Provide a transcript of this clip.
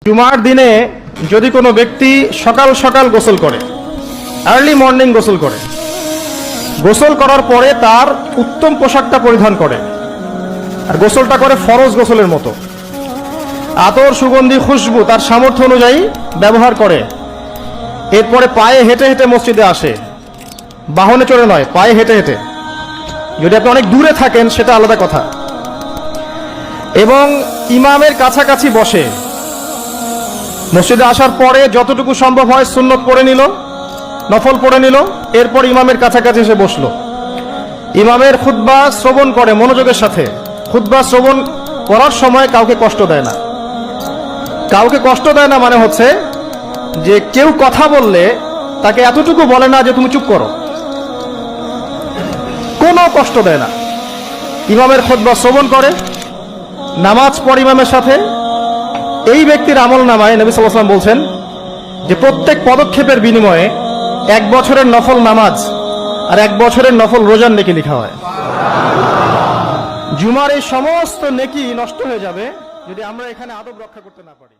জুমার দিনে যদি কোনো ব্যক্তি সকাল সকাল গোসল করে, আর্লি মর্নিং গোসল করে, গোসল করার পরে তার উত্তম পোশাকটা পরিধান করে, আর গোসলটা করে ফরজ গোসলের মতো, আতর সুগন্ধি খুশবু তার সামর্থ্য অনুযায়ী ব্যবহার করে, এরপরে পায়ে হেঁটে হেঁটে মসজিদে আসে, বাহনে চড়ে নয়, পায়ে হেঁটে হেঁটে। যদি আপনি অনেক দূরে থাকেন সেটা আলাদা কথা। এবং ইমামের কাছাকাছি বসে, মসজিদে আসার পরে যতটুকু সম্ভব হয় সুন্নত পড়ে নিল, নফল পড়ে নিল, এরপর ইমামের কাছাকাছি এসে বসলো, ইমামের খুতবা শ্রবণ করে মনোযোগের সাথে। খুতবা শ্রবণ করার সময় কাউকে কষ্ট দেয় না। কাউকে কষ্ট দেয় না মানে হচ্ছে যে কেউ কথা বললে তাকে এতটুকু বলে না যে তুমি চুপ করো, কোনো কষ্ট দেয় না। ইমামের খুতবা শ্রবণ করে, নামাজ পড়ে ইমামের সাথে। এই ব্যক্তির আমল নামায় নবী সাল্লাল্লাহু আলাইহি ওয়াসাল্লাম বলছেন যে প্রত্যেক পদক্ষেপের বিনিময়ে 1 বছরের নফল নামাজ আর 1 বছরের নফল রোজার নেকি লেখা হয়। জুমার এই সমস্ত নেকি নষ্ট হয়ে যাবে যদি আমরা এখানে আদব রক্ষা করতে না পারি।